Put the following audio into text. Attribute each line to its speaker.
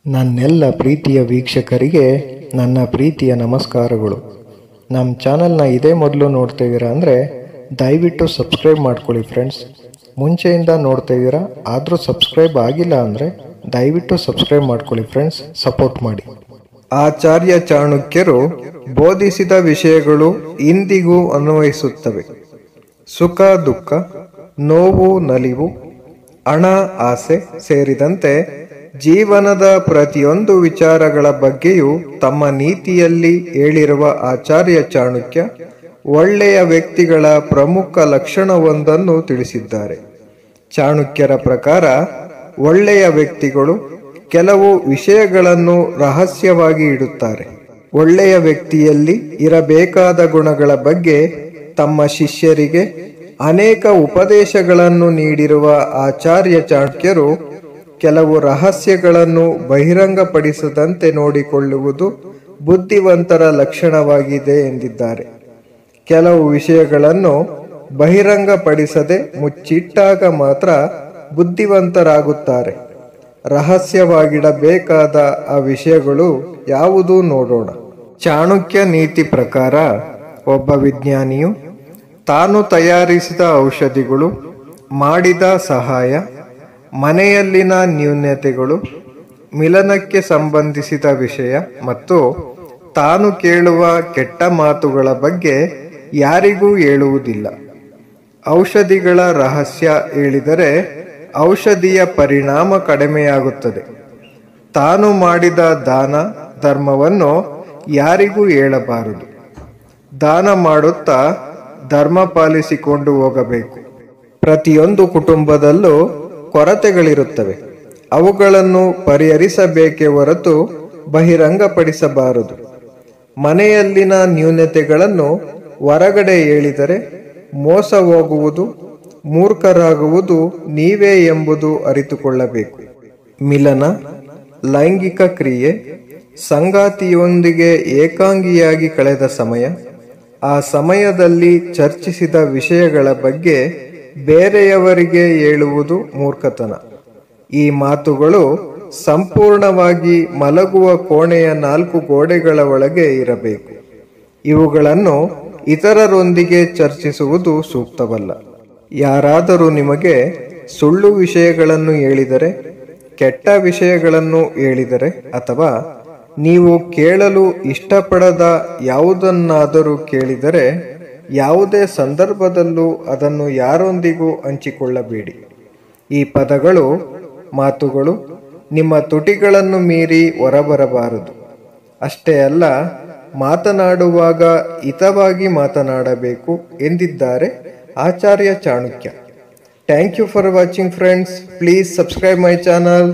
Speaker 1: ನನ್ನೆಲ್ಲ ಪ್ರೀತಿಯ ವೀಕ್ಷಕರಿಗೆ ನನ್ನ ಪ್ರೀತಿಯ ನಮಸ್ಕಾರಗಳು. ನಮ್ಮ ಚಾನಲ್ನ ಇದೇ ಮೊದಲು ನೋಡ್ತಿದ್ದೀರಾ ಅಂದರೆ ದಯವಿಟ್ಟು ಸಬ್ಸ್ಕ್ರೈಬ್ ಮಾಡ್ಕೊಳ್ಳಿ ಫ್ರೆಂಡ್ಸ್. ಮುಂಚೆಯಿಂದ ನೋಡ್ತಿದ್ದೀರಾ ಆದರೂ ಸಬ್ಸ್ಕ್ರೈಬ್ ಆಗಿಲ್ಲ ಅಂದರೆ ದಯವಿಟ್ಟು ಸಬ್ಸ್ಕ್ರೈಬ್ ಮಾಡ್ಕೊಳ್ಳಿ ಫ್ರೆಂಡ್ಸ್, ಸಪೋರ್ಟ್ ಮಾಡಿ. ಆಚಾರ್ಯ ಚಾಣಕ್ಯರು ಬೋಧಿಸಿದ ವಿಷಯಗಳು ಇಂದಿಗೂ ಅನ್ವಯಿಸುತ್ತವೆ. ಸುಖ ದುಃಖ, ನೋವು ನಲಿವು, ಹಣ ಆಸೆ ಸೇರಿದಂತೆ ಜೀವನದ ಪ್ರತಿಯೊಂದು ವಿಚಾರಗಳ ಬಗ್ಗೆಯೂ ತಮ್ಮ ನೀತಿಯಲ್ಲಿ ಹೇಳಿರುವ ಆಚಾರ್ಯ ಚಾಣಕ್ಯ ಒಳ್ಳೆಯ ವ್ಯಕ್ತಿಗಳ ಪ್ರಮುಖ ಲಕ್ಷಣವೊಂದನ್ನು ತಿಳಿಸಿದ್ದಾರೆ. ಚಾಣಕ್ಯರ ಪ್ರಕಾರ ಒಳ್ಳೆಯ ವ್ಯಕ್ತಿಗಳು ಕೆಲವು ವಿಷಯಗಳನ್ನು ರಹಸ್ಯವಾಗಿ ಇಡುತ್ತಾರೆ. ಒಳ್ಳೆಯ ವ್ಯಕ್ತಿಯಲ್ಲಿ ಇರಬೇಕಾದ ಗುಣಗಳ ಬಗ್ಗೆ ತಮ್ಮ ಶಿಷ್ಯರಿಗೆ ಅನೇಕ ಉಪದೇಶಗಳನ್ನು ನೀಡಿರುವ ಆಚಾರ್ಯ ಚಾಣಕ್ಯರು ಕೆಲವು ರಹಸ್ಯಗಳನ್ನು ಬಹಿರಂಗಪಡಿಸದಂತೆ ನೋಡಿಕೊಳ್ಳುವುದು ಬುದ್ಧಿವಂತರ ಲಕ್ಷಣವಾಗಿದೆ ಎಂದಿದ್ದಾರೆ. ಕೆಲವು ವಿಷಯಗಳನ್ನು ಬಹಿರಂಗಪಡಿಸದೆ ಮುಚ್ಚಿಟ್ಟಾಗ ಮಾತ್ರ ಬುದ್ಧಿವಂತರಾಗುತ್ತಾರೆ. ರಹಸ್ಯವಾಗಿಡಬೇಕಾದ ಆ ವಿಷಯಗಳು ಯಾವುದು ನೋಡೋಣ. ಚಾಣಕ್ಯ ನೀತಿ ಪ್ರಕಾರ ಒಬ್ಬ ವಿಜ್ಞಾನಿಯು ತಾನು ತಯಾರಿಸಿದ ಔಷಧಿಗಳು, ಮಾಡಿದ ಸಹಾಯ, ಮನೆಯಲ್ಲಿನ ನ್ಯೂನತೆಗಳು, ಮಿಲನಕ್ಕೆ ಸಂಬಂಧಿಸಿದ ವಿಷಯ ಮತ್ತು ತಾನು ಕೇಳುವ ಕೆಟ್ಟ ಮಾತುಗಳ ಬಗ್ಗೆ ಯಾರಿಗೂ ಹೇಳುವುದಿಲ್ಲ. ಔಷಧಿಗಳ ರಹಸ್ಯ ಹೇಳಿದರೆ ಔಷಧಿಯ ಪರಿಣಾಮ ಕಡಿಮೆಯಾಗುತ್ತದೆ. ತಾನು ಮಾಡಿದ ದಾನ ಧರ್ಮವನ್ನು ಯಾರಿಗೂ ಹೇಳಬಾರದು. ದಾನ ಮಾಡುತ್ತಾ ಧರ್ಮ ಪಾಲಿಸಿಕೊಂಡು ಹೋಗಬೇಕು. ಪ್ರತಿಯೊಂದು ಕುಟುಂಬದಲ್ಲೂ ಕೊರತೆಗಳಿರುತ್ತವೆ. ಅವುಗಳನ್ನು ಪರಿಹರಿಸಬೇಕೇ ಹೊರತು ಬಹಿರಂಗಪಡಿಸಬಾರದು. ಮನೆಯಲ್ಲಿನ ನ್ಯೂನತೆಗಳನ್ನು ಹೊರಗಡೆ ಹೇಳಿದರೆ ಮೋಸ ಹೋಗುವುದು, ಮೂರ್ಖರಾಗುವುದು ನೀವೇ ಎಂಬುದು ಅರಿತುಕೊಳ್ಳಬೇಕು. ಮಿಲನ, ಲೈಂಗಿಕ ಕ್ರಿಯೆ, ಸಂಗಾತಿಯೊಂದಿಗೆ ಏಕಾಂಗಿಯಾಗಿ ಕಳೆದ ಸಮಯ, ಆ ಸಮಯದಲ್ಲಿ ಚರ್ಚಿಸಿದ ವಿಷಯಗಳ ಬಗ್ಗೆ ಬೇರೆಯವರಿಗೆ ಹೇಳುವುದು ಮೂರ್ಖತನ. ಈ ಮಾತುಗಳು ಸಂಪೂರ್ಣವಾಗಿ ಮಲಗುವ ಕೋಣೆಯ 4 ಗೋಡೆಗಳ ಒಳಗೆ ಇರಬೇಕು. ಇವುಗಳನ್ನು ಇತರರೊಂದಿಗೆ ಚರ್ಚಿಸುವುದು ಸೂಕ್ತವಲ್ಲ. ಯಾರಾದರೂ ನಿಮಗೆ ಸುಳ್ಳು ವಿಷಯಗಳನ್ನು ಹೇಳಿದರೆ, ಕೆಟ್ಟ ವಿಷಯಗಳನ್ನು ಹೇಳಿದರೆ ಅಥವಾ ನೀವು ಕೇಳಲು ಇಷ್ಟಪಡದ ಯಾವುದನ್ನಾದರೂ ಕೇಳಿದರೆ ಯಾವುದೇ ಸಂದರ್ಭದಲ್ಲೂ ಅದನ್ನು ಯಾರೊಂದಿಗೂ ಹಂಚಿಕೊಳ್ಳಬೇಡಿ. ಈ ಪದಗಳು, ಮಾತುಗಳು ನಿಮ್ಮ ತುಟಿಗಳನ್ನು ಮೀರಿ ಹೊರಬರಬಾರದು. ಅಷ್ಟೇ ಅಲ್ಲ, ಮಾತನಾಡುವಾಗ ಹಿತವಾಗಿ ಮಾತನಾಡಬೇಕು ಎಂದಿದ್ದಾರೆ Acharya Chanakya. Thank you for watching friends. Please subscribe my channel.